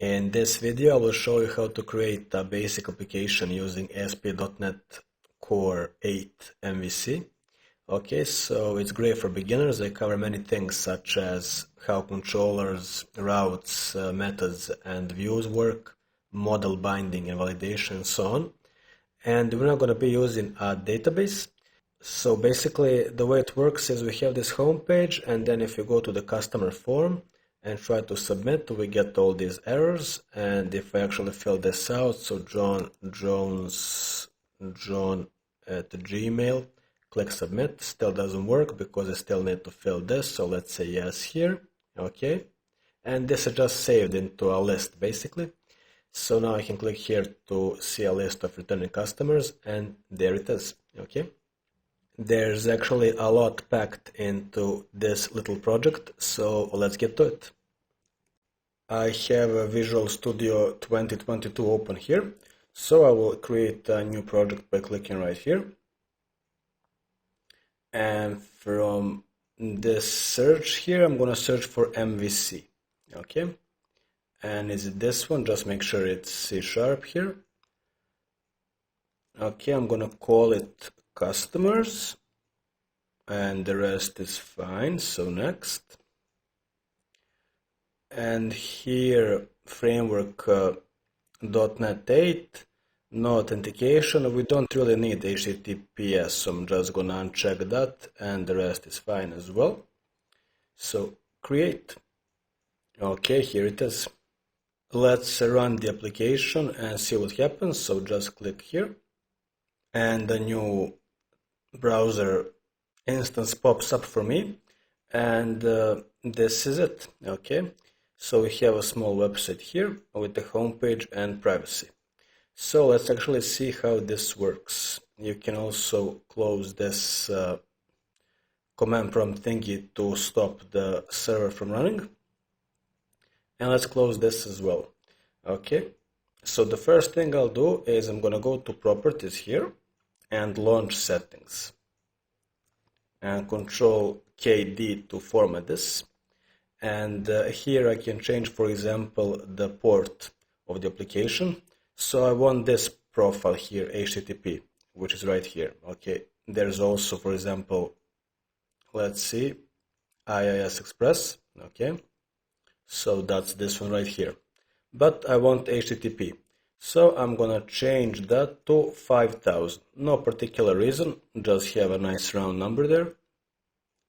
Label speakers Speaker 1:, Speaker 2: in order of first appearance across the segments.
Speaker 1: In this video, I will show you how to create a basic application using ASP.NET Core 8 MVC. Okay, so it's great for beginners. I cover many things such as how controllers, routes, methods, and views work, model binding and validation, and so on. And we're not going to be using a database. So basically, the way it works is we have this home page, and then if you go to the customer form and try to submit, we get all these errors. And if I actually fill this out, so John at Gmail, click submit, still doesn't work because I still need to fill this. So let's say yes here. Okay, and this is just saved into a list basically. So now I can click here to see a list of returning customers, and there it is. Okay, there's actually a lot packed into this little project, so let's get to it. I have a Visual Studio 2022 open here, so I will create a new project by clicking right here. And from this search here, I'm gonna search for MVC. Okay, and is it this one? Just make sure it's C# here. Okay, I'm gonna call it customers, and the rest is fine. So next, and here framework .NET 8, no authentication. We don't really need HTTPS, so I'm just gonna uncheck that, and the rest is fine as well. So create. Okay, here it is. Let's run the application and see what happens. So just click here, and the new browser instance pops up for me, and this is it. Okay, so we have a small website here with the home page and privacy. So let's actually see how this works. You can also close this command prompt thingy to stop the server from running, and let's close this as well. Okay, so the first thing I'll do is I'm gonna go to properties here and launch settings, and Control KD to format this. And here I can change, for example, the port of the application. So I want this profile here, HTTP, which is right here. Okay, there's also, for example, let's see, IIS Express. Okay, so that's this one right here. But I want HTTP. So I'm gonna change that to 5000. No particular reason, just have a nice round number there.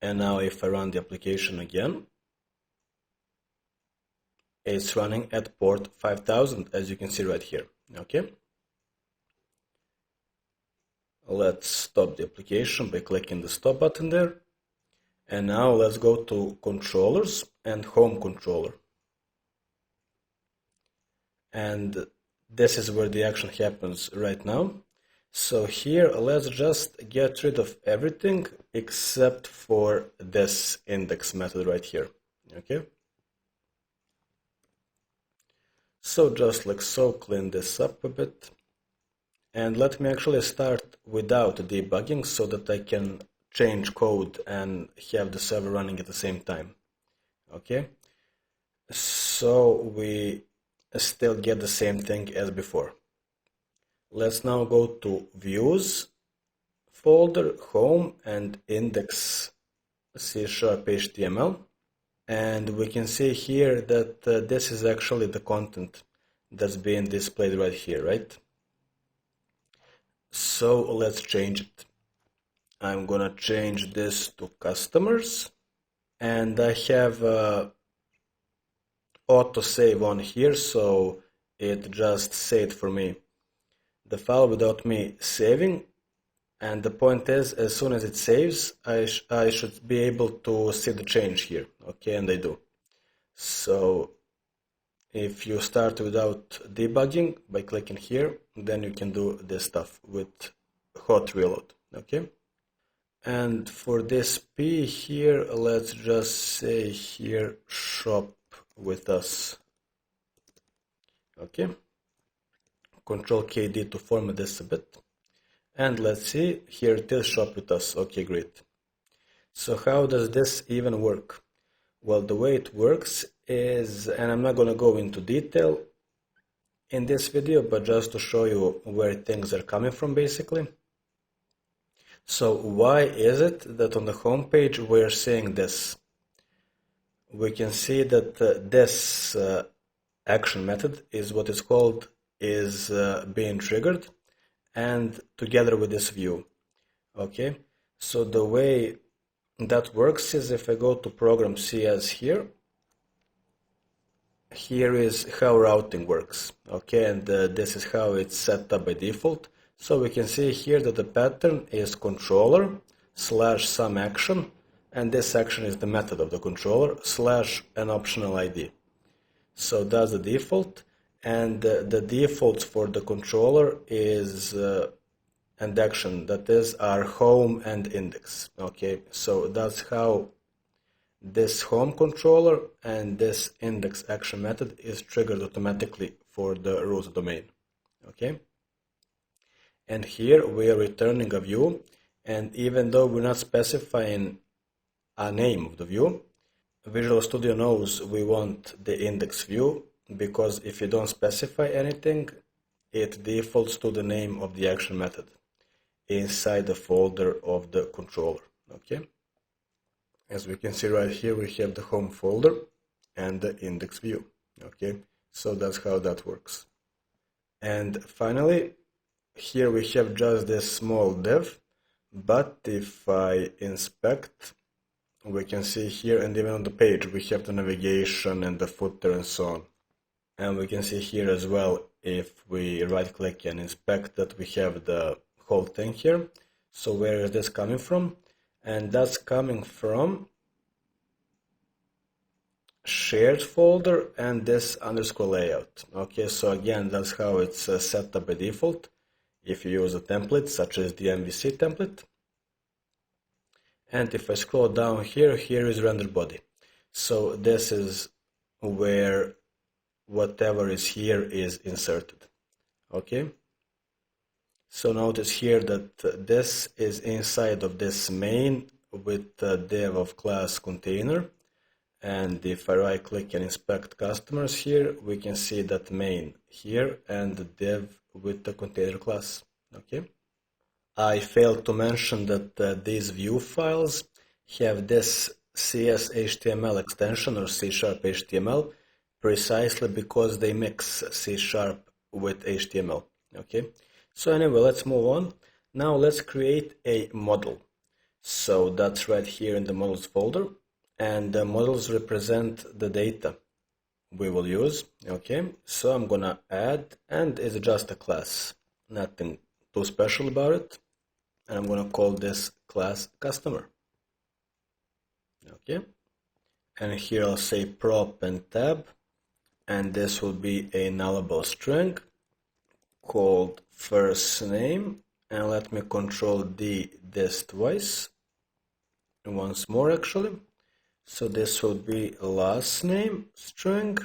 Speaker 1: And now if I run the application again, it's running at port 5000, as you can see right here. Okay, let's stop the application by clicking the stop button there. And now let's go to controllers and home controller. And this is where the action happens right now. So here, let's just get rid of everything except for this index method right here. Okay, so just like so, clean this up a bit, and let me actually start without debugging so that I can change code and have the server running at the same time. Okay, so we still get the same thing as before. Let's now go to views folder, home, and index C# HTML. And we can see here that this is actually the content that's being displayed right here, right? So let's change it. I'm gonna change this to customers, and I have autosave on here, so it just saved for me the file without me saving. And the point is, as soon as it saves, I should be able to see the change here. Okay, and I do. So if you start without debugging by clicking here, then you can do this stuff with hot reload. Okay, and for this P here, let's just say here shop with us. Okay, Control KD to format this a bit. And let's see, here it is, shop with us. Okay, great. So how does this even work? Well, the way it works is, and I'm not going to go into detail in this video, but just to show you where things are coming from basically. So why is it that on the home page we're seeing this? We can see that this action method is what is called being triggered, and together with this view. Okay, so the way that works is if I go to program CS here is how routing works. Okay, and this is how it's set up by default. So we can see here that the pattern is controller / some action, and this action is the method of the controller / an optional ID. So that's the default, and the defaults for the controller is and action, that is our home and index. Okay, so that's how this home controller and this index action method is triggered automatically for the root domain. Okay, and here we are returning a view, and even though we're not specifying a name of the view, Visual Studio knows we want the index view, because if you don't specify anything, it defaults to the name of the action method inside the folder of the controller. Okay, as we can see right here, we have the home folder and the index view. Okay, so that's how that works. And finally, here we have just this small div, but if I inspect, we can see here, and even on the page, we have the navigation and the footer and so on. And we can see here as well, if we right click and inspect, that we have the whole thing here. So where is this coming from? And that's coming from shared folder and this underscore layout. Okay, so again, that's how it's set up by default. If you use a template such as the MVC template. And if I scroll down here is render body. So this is where whatever is here is inserted. Okay, so notice here that this is inside of this main with the div of class container. And if I right click and inspect customers here, we can see that main here and the div with the container class. Okay, I failed to mention that these view files have this CS.html extension or C# HTML, precisely because they mix C# with HTML. Okay, so anyway, let's move on. Now let's create a model. So that's right here in the models folder, and the models represent the data we will use. Okay, so I'm gonna add, and it's just a class, nothing too special about it, and I'm gonna call this class customer. Okay, and here I'll say prop and tab, and this will be a nullable string called first name, and let me control D this twice, and once more actually. So this will be last name string,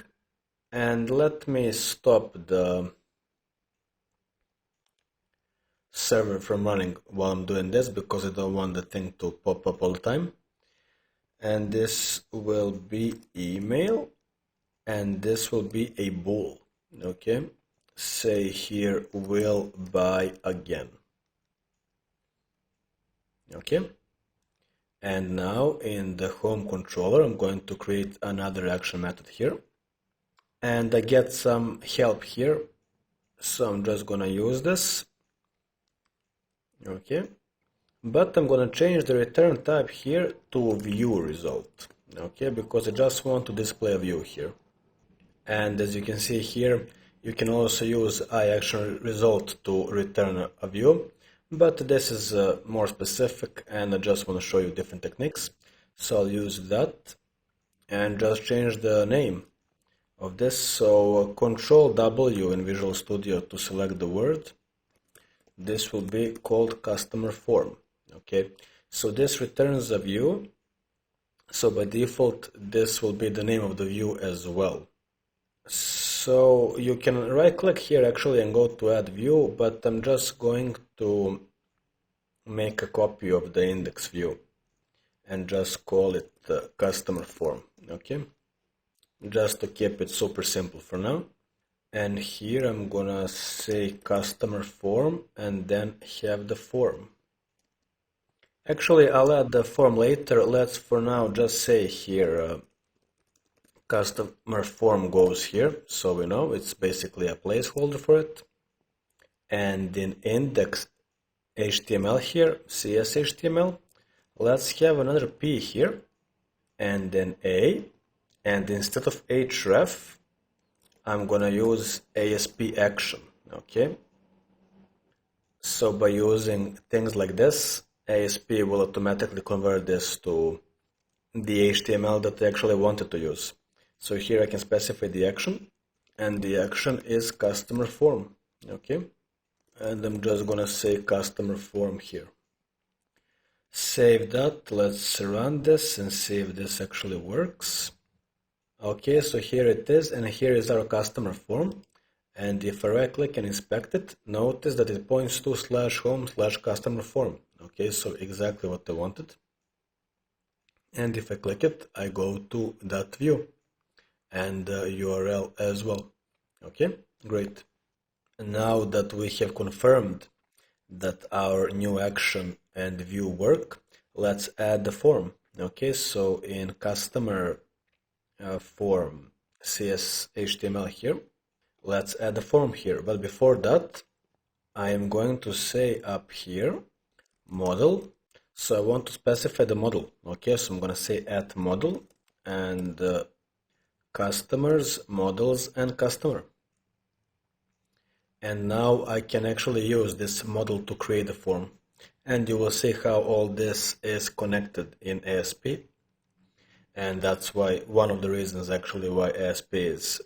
Speaker 1: and let me stop the server from running while I'm doing this, because I don't want the thing to pop up all the time. And this will be email, and this will be a bool. Okay, say here will buy again. Okay, and now in the home controller, I'm going to create another action method here, and I get some help here, so I'm just gonna use this. Okay, but I'm gonna change the return type here to view result. Okay, because I just want to display a view here. And as you can see here, you can also use iActionResult to return a view, but this is more specific, and I just want to show you different techniques. So I'll use that and just change the name of this. So Control W in Visual Studio to select the word. This will be called CustomerForm. Okay, so this returns a view. So by default, this will be the name of the view as well. So you can right click here actually and go to add view, but I'm just going to make a copy of the index view and just call it CustomerForm. Okay, just to keep it super simple for now. And here I'm gonna say customer form and then have the form. Actually, I'll add the form later. Let's for now just say here customer form goes here, so we know it's basically a placeholder for it. And in index HTML here, CS HTML, let's have another P here, and then A, and instead of href, I'm gonna use ASP action, okay? So by using things like this, ASP will automatically convert this to the HTML that I actually wanted to use. So here I can specify the action, and the action is customer form, okay? And I'm just gonna say customer form here. Save that, let's run this and see if this actually works. Okay, so here it is, and here is our customer form. And if I right click and inspect it, notice that it points to /home/customer form. Okay, so exactly what I wanted. And if I click it, I go to that view and URL as well. Okay, great. Now that we have confirmed that our new action and view work, let's add the form. Okay, so in customer form CS HTML here, let's add a form here. But before that, I am going to say up here model. So I want to specify the model. Okay, so I'm going to say add model and customers, models, and customer. And now I can actually use this model to create a form. And you will see how all this is connected in ASP. And that's why one of the reasons actually why ASP is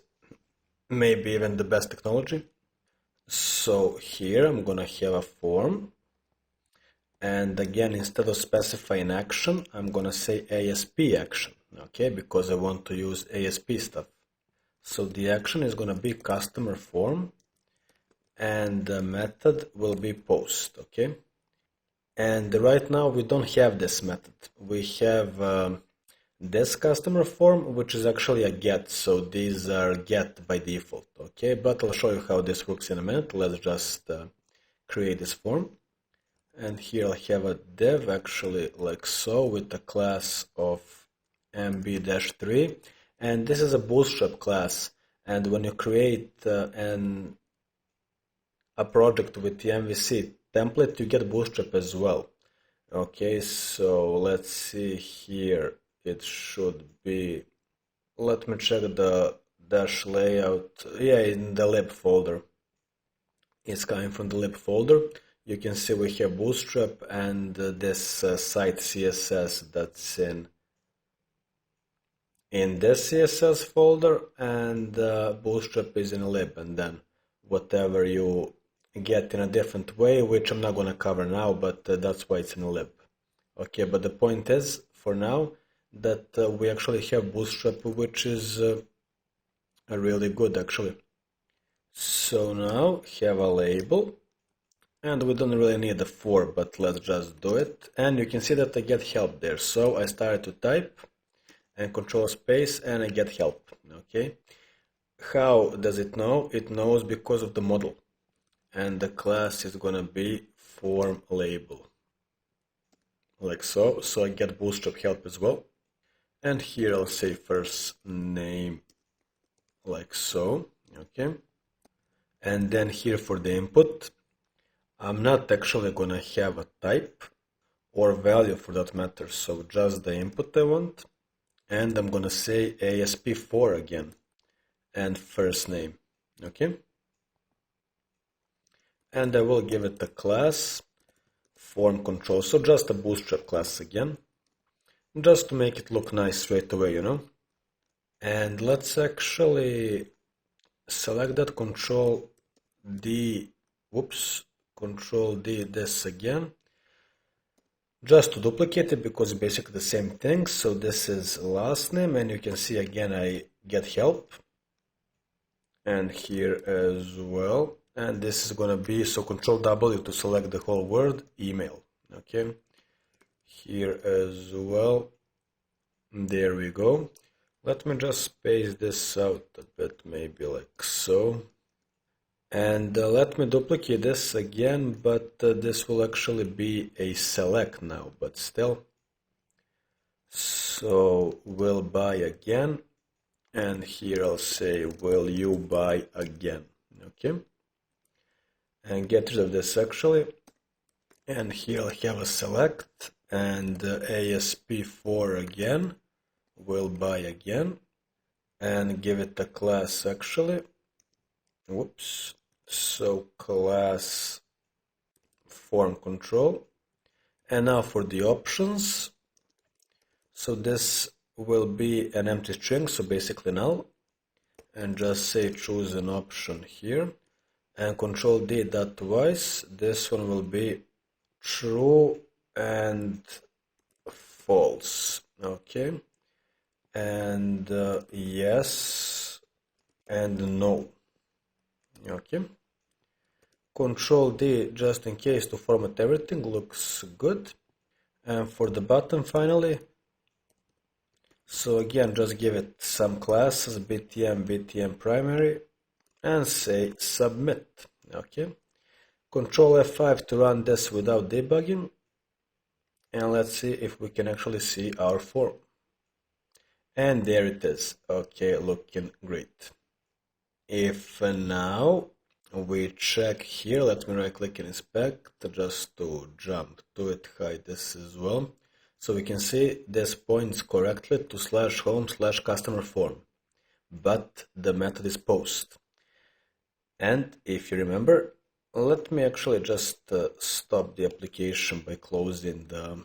Speaker 1: maybe even the best technology. So here I'm gonna have a form, and again, instead of specifying action, I'm gonna say ASP action, okay, because I want to use ASP stuff. So the action is gonna be customer form, and the method will be post, okay. And right now we don't have this method. We have this customer form, which is actually a get, so these are get by default, okay? But I'll show you how this works in a minute. Let's just create this form. And here I'll have a div actually like so with a class of mb-3. And this is a bootstrap class. And when you create a project with the MVC template, you get bootstrap as well. Okay, so let's see here. It should be, let me check the dash layout. Yeah, in the lib folder. It's coming from the lib folder. You can see we have bootstrap and this site CSS that's in this CSS folder, and bootstrap is in lib, and then whatever you get in a different way, which I'm not going to cover now, but that's why it's in lib. Okay, but the point is, for now, that we actually have bootstrap, which is really good actually. So now have a label, and we don't really need a for, but let's just do it. And you can see that I get help there. So I started to type and control space and I get help. Okay, how does it know? It knows because of the model, and the class is gonna be form label, like so. So I get bootstrap help as well. And here I'll say first name, like so, okay. And then here for the input, I'm not actually gonna have a type or value for that matter, so just the input I want. And I'm gonna say ASP4 again, and first name, okay. And I will give it a class, form control, so just a bootstrap class again. Just to make it look nice straight away, you know. And let's actually select that, Control D, Control D this again, just to duplicate it because it's basically the same thing. So this is last name, and you can see again I get help, and here as well. And this is gonna be, so Control W to select the whole word, email, okay. Here as well, there we go. Let me just space this out a bit, maybe like so. And let me duplicate this again, but this will actually be a select now, but still. So will buy again, and here I'll say will you buy again, okay? And get rid of this actually, and here I'll have a select, and ASP4 again, will buy again, and give it a class actually. Whoops. So class form control. And now for the options. So this will be an empty string, so basically null. And just say choose an option here. And control D dot twice. This one will be true and false. Okay. And yes and no. Okay. Control D just in case to format everything, looks good. And for the button finally, so again just give it some classes, BTM primary, and say submit. Okay. Control F5 to run this without debugging, and let's see if we can actually see our form. And there it is. Okay, looking great. If now we check here, let me right click and inspect just to jump to it, hide this as well. So we can see this points correctly to /home/CustomerForm, but the method is post. And if you remember, let me actually just stop the application by closing the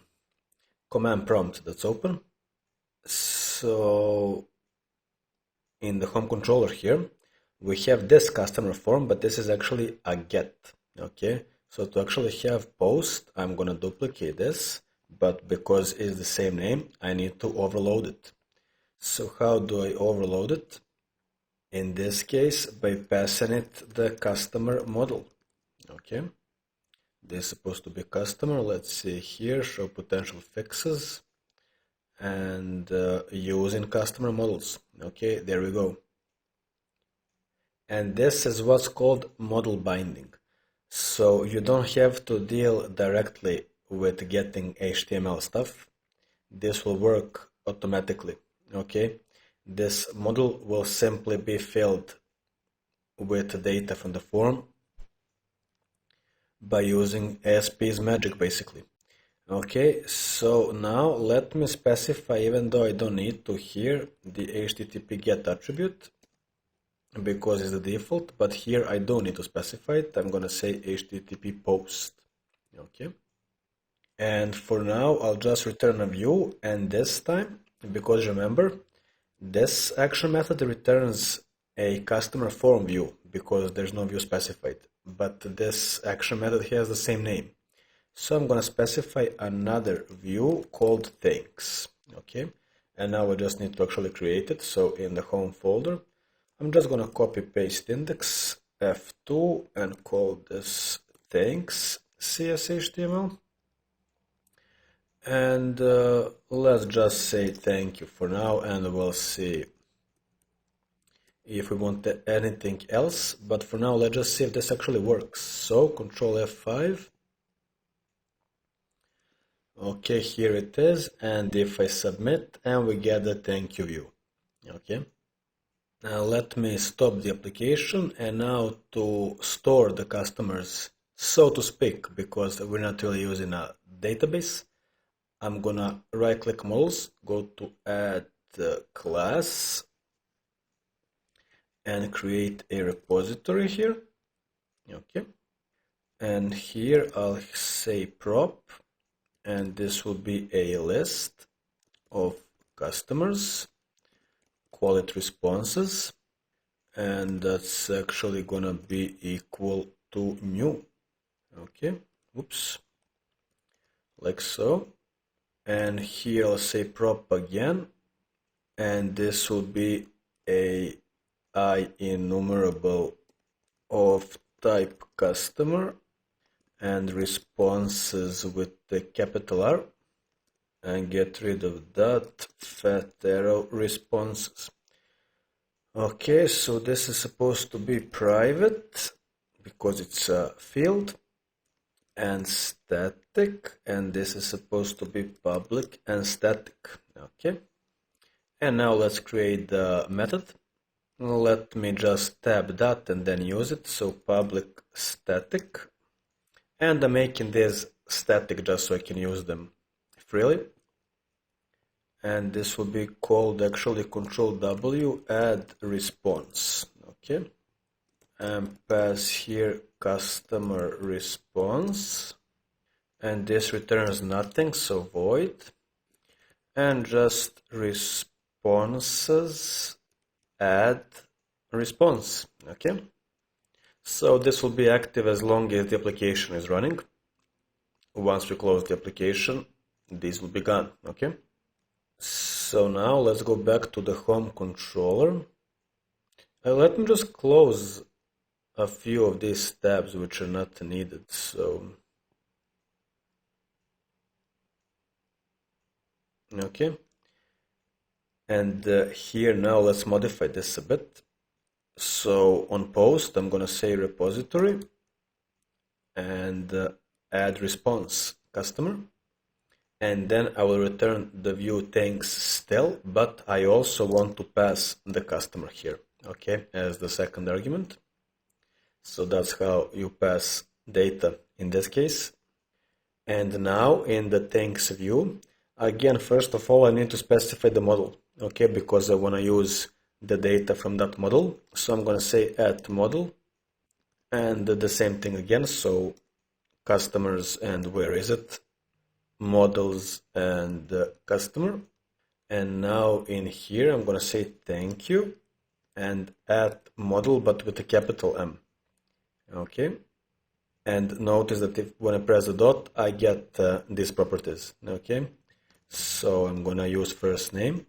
Speaker 1: command prompt that's open. So in the home controller here, we have this customer form, but this is actually a get. Okay, so to actually have post, I'm gonna duplicate this, but because it's the same name, I need to overload it. So how do I overload it? In this case, by passing it the customer model. Okay, this is supposed to be customer. Let's see here, show potential fixes, and using customer models. Okay, there we go. And this is what's called model binding. So you don't have to deal directly with getting HTML stuff. This will work automatically. Okay, this model will simply be filled with data from the form by using ASP's magic basically. Okay, so now let me specify, even though I don't need to here, the HTTP get attribute because it's the default, but here I don't need to specify it. I'm gonna say HTTP post. Okay, and for now I'll just return a view, and this time, because remember, this action method returns a customer form view because there's no view specified, but this action method has the same name. So I'm gonna specify another view called things. Okay, and now I just need to actually create it. So in the home folder, I'm just gonna copy paste index F2 and call this things CSHTML. And let's just say thank you for now, and we'll see if we want anything else. But for now, let's just see if this actually works. So Control F5. Okay, here it is, and if I submit, and we get the thank you view. Okay. Now let me stop the application, and now to store the customers, so to speak, because we're not really using a database, I'm gonna right click models, go to add class, and create a repository here. Okay, and here I'll say prop, and this will be a list of customers. Call it responses, and that's actually gonna be equal to new. Okay, oops, like so. And here I'll say prop again, and this will be a IEnumerable of type customer, and responses with the capital R. and get rid of that fat arrow responses. Okay, so this is supposed to be private because it's a field, and static, and this is supposed to be public and static. Okay, and now let's create the method. Let me just tab that and then use it. So public static, and I'm making this static just so I can use them freely. And this will be called actually Control W, add response. Okay, and pass here customer response, and this returns nothing, so void, and just responses add response. Okay, so this will be active as long as the application is running. Once we close the application, this will be gone. Okay, so now let's go back to the home controller. Let me just close a few of these tabs which are not needed. So okay, and here now let's modify this a bit. So on post I'm gonna say repository and add response customer, and then I will return the view thanks still, but I also want to pass the customer here, okay, as the second argument. So that's how you pass data in this case. And now in the thanks view, again, first of all, I need to specify the model, okay, because I want to use the data from that model. So I'm going to say add model, and the same thing again. So customers and where is it? Models and customer. And now in here, I'm going to say thank you and add model, but with a capital M. Okay, and notice that when I press the dot, I get these properties. Okay, so I'm gonna use first name.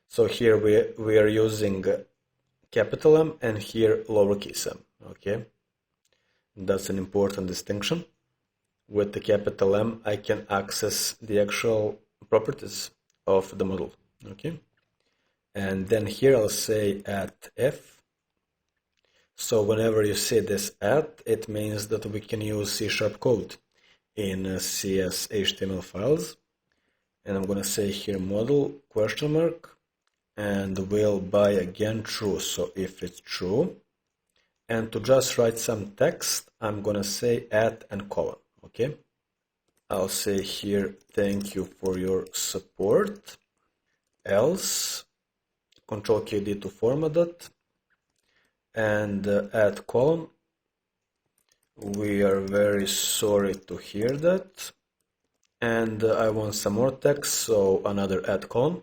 Speaker 1: So here we are using capital M and here lowercase m. Okay, that's an important distinction. With the capital M, I can access the actual properties of the model. Okay, and then here I'll say add F. So whenever you see this add, it means that we can use C# code in CS HTML files. And I'm going to say here model question mark, and will by again true. So if it's true, and to just write some text, I'm going to say add and colon. Okay, I'll say here thank you for your support. Else, Control KD to format that. And add column, we are very sorry to hear that, and I want some more text, so another add column,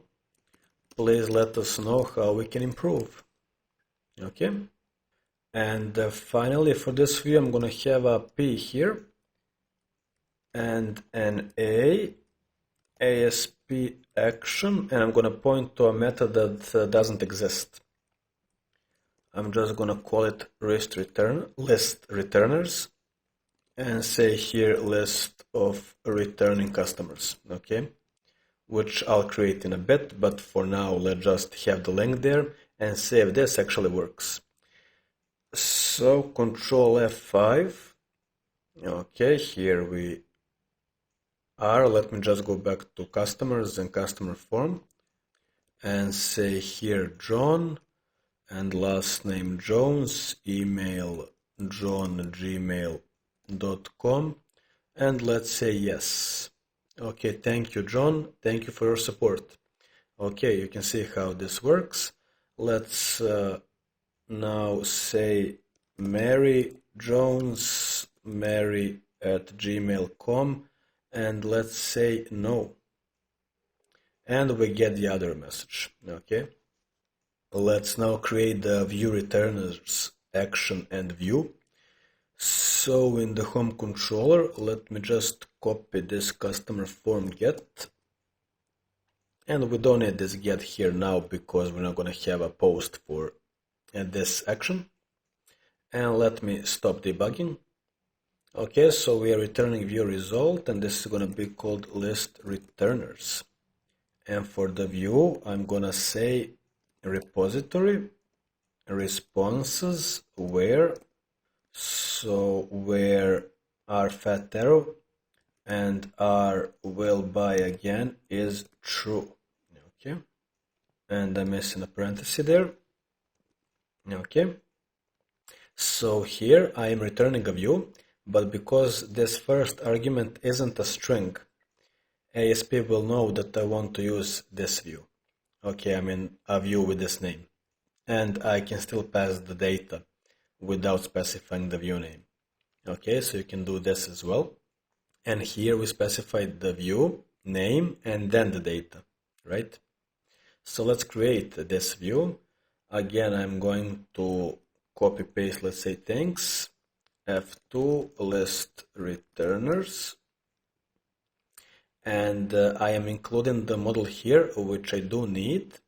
Speaker 1: please let us know how we can improve. Okay, and finally for this view I'm going to have a P here and an ASP action, and I'm going to point to a method that doesn't exist. I'm just going to call it ListReturners and say here list of returning customers, okay, which I'll create in a bit, but for now let's just have the link there and see if this actually works. So Control F5, okay, here we are. Let me just go back to customers and CustomerForm and say here John, and last name Jones, email john@gmail.com, and let's say yes. Okay, thank you John, thank you for your support. Okay, you can see how this works. Let's now say Mary Jones, Mary@gmail.com, and let's say no. And we get the other message. Okay. Let's now create the view returners action and view. So in the home controller, let me just copy this CustomerForm get. And we don't need this get here now because we're not going to have a post for this action. And let me stop debugging. Okay, so we are returning view result, and this is going to be called ListReturners. And for the view, I'm going to say repository responses where, so where our fat arrow and our will buy again is true. Okay, and I'm missing a parenthesis there. Okay, so here I am returning a view, but because this first argument isn't a string, ASP will know that I want to use this view. Okay, I mean a view with this name. And I can still pass the data without specifying the view name. Okay, so you can do this as well. And here we specified the view name and then the data, right? So let's create this view. Again, I'm going to copy paste, let's say thanks, F2 list returners. And I am including the model here, which I do need,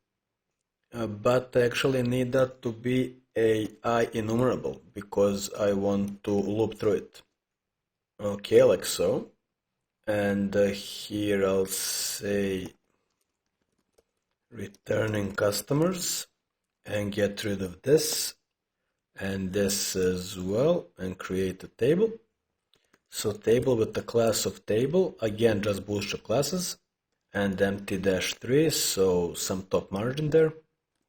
Speaker 1: but I actually need that to be AI enumerable because I want to loop through it. Okay, like so. And here I'll say returning customers and get rid of this and this as well and create a table. So table with the class of table, again just bootstrap classes and empty -3, so some top margin there,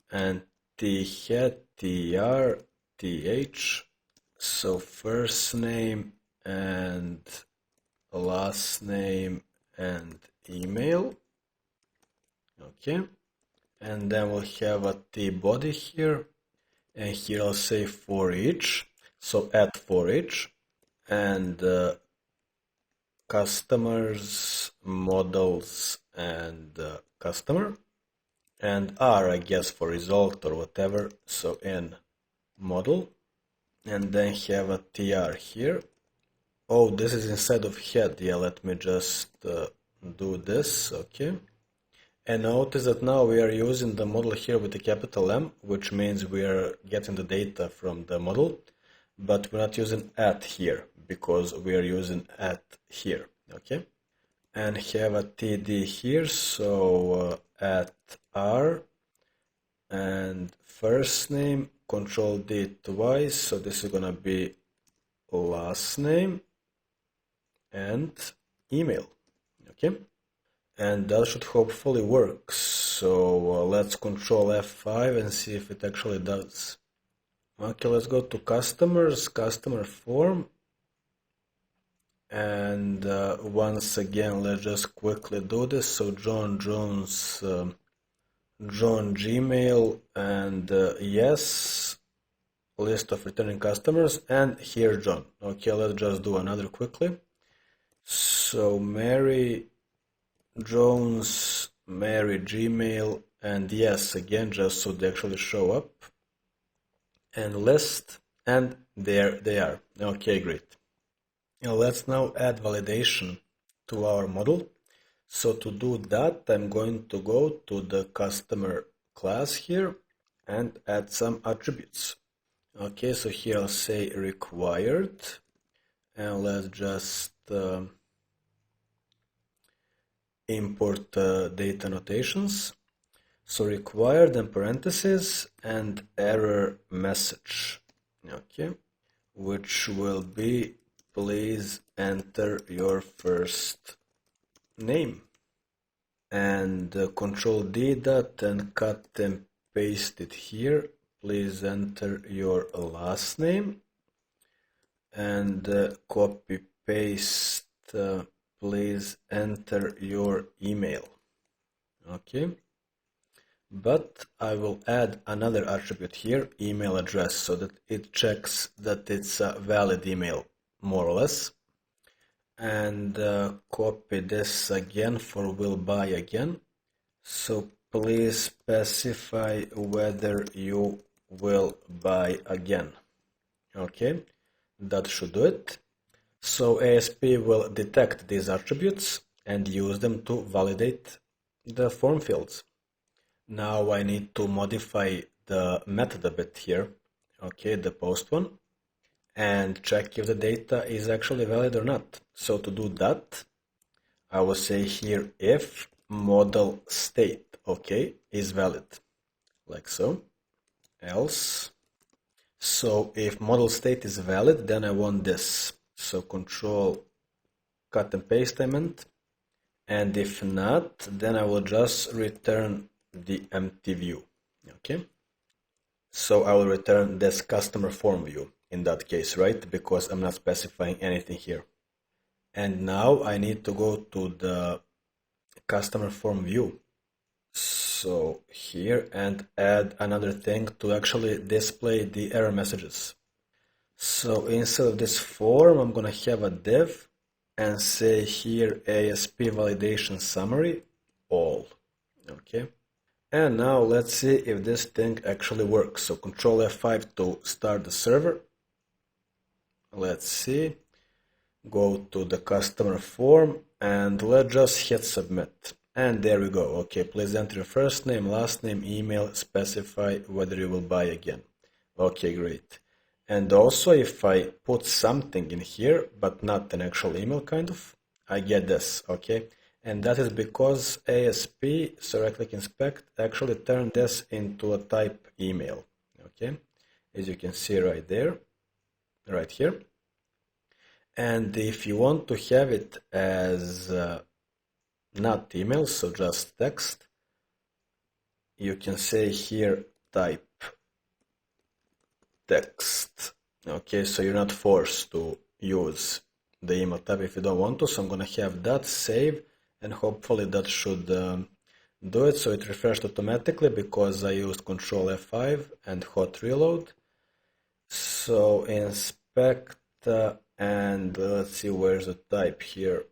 Speaker 1: and t-head, tr, th, so first name and last name and email. Okay, and then we'll have a t-body here, and here I'll say for each, so add for each, and customers, models, and customer, and R, I guess, for result or whatever, so in model, and then have a tr here. Oh, this is inside of head. Yeah, let me just do this. Okay, and notice that now we are using the model here with the capital M, which means we are getting the data from the model, but we're not using at here because we are using at here. Okay, and have a td here, so at r and first name, control D twice, so this is gonna be last name and email. Okay, and that should hopefully work. So let's control F5 and see if it actually does. Okay, let's go to customers, CustomerForm, and once again let's just quickly do this. So John Jones, John Gmail, and yes, list of returning customers, and here John. Okay, let's just do another quickly. So Mary Jones, Mary Gmail, and yes again, just so they actually show up, and list, and there they are. Okay, great. Now let's now add validation to our model. So to do that, I'm going to go to the customer class here and add some attributes. Okay, so here I'll say required, and let's just import data notations. So required and parentheses and error message. Okay, which will be please enter your first name, and control D that and cut and paste it here. Please enter your last name, and copy paste please enter your email. Okay, but I will add another attribute here, email address, so that it checks that it's a valid email, more or less, and copy this again for will buy again. So please specify whether you will buy again. Okay, that should do it. So ASP will detect these attributes and use them to validate the form fields. Now I need to modify the method a bit here. Okay, the post one. and check if the data is actually valid or not. So to do that, I will say here if model state, okay, is valid, like so, else. So if model state is valid, then I want this. So control cut and paste I meant. And if not, then I will just return the empty view, okay? So I will return this customer form view in that case, right? Because I'm not specifying anything here. And now I need to go to the customer form view. So here, and add another thing to actually display the error messages. So instead of this form, I'm gonna have a div and say here ASP validation summary all, okay? And now let's see if this thing actually works. So control F5 to start the server. Let's see, go to the customer form and let's just hit submit. And there we go. Okay, please enter your first name, last name, email, specify whether you will buy again. Okay, great. And also if I put something in here, but not an actual email kind of, I get this, okay? And that is because ASP, so right click inspect, actually turned this into a type email, okay? As you can see right there, right here. And if you want to have it as not email, so just text, you can say here type text. Okay, so you're not forced to use the email type if you don't want to. So I'm gonna have that save, and hopefully that should do it. So it refreshed automatically because I used control F5 and hot reload. So inspect and let's see where's the type here.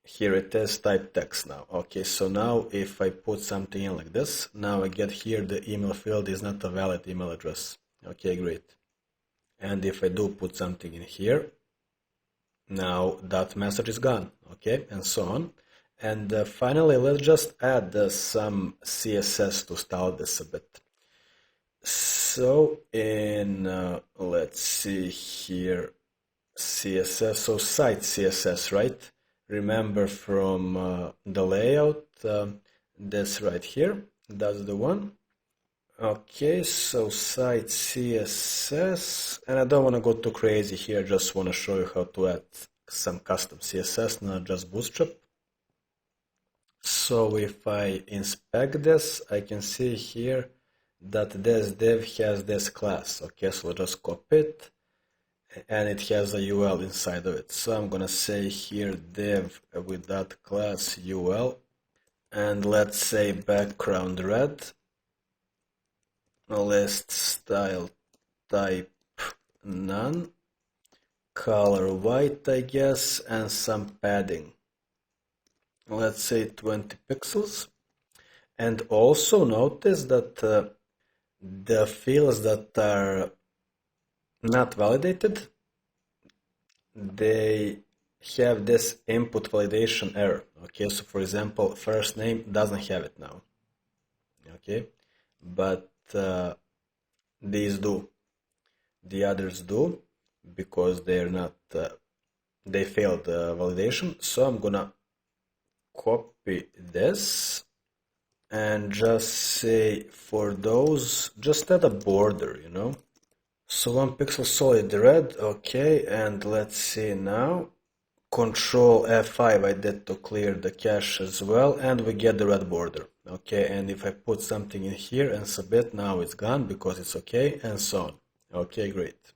Speaker 1: Here it is, type text now. Okay, so now if I put something in like this, now I get here the email field is not a valid email address. Okay, great. And if I do put something in here, now that message is gone, okay, and so on. And finally, let's just add some CSS to style this a bit. So in, let's see here, CSS, so site CSS, right? Remember from the layout, this right here, that's the one. Okay, so site CSS, and I don't want to go too crazy here, just want to show you how to add some custom CSS, not just Bootstrap. So if I inspect this, I can see here that this div has this class. Okay, so I'll just copy it, and it has a UL inside of it. So I'm gonna say here div with that class UL, and let's say background red, list style type none, color white I guess, and some padding. Let's say 20 pixels. And also notice that the fields that are not validated, they have this input validation error. Okay, so for example, first name doesn't have it now. Okay, but these do. The others do because they're not. They failed validation. So I'm gonna copy this and just say for those, just add a border, you know. So 1 pixel solid red, okay, and let's see now. Control F5 I did to clear the cache as well, and we get the red border. Okay, and if I put something in here and submit, now it's gone because it's okay, and so on. Okay, great.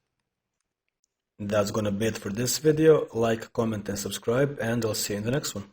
Speaker 1: That's gonna be it for this video. Like, comment, and subscribe, and I'll see you in the next one.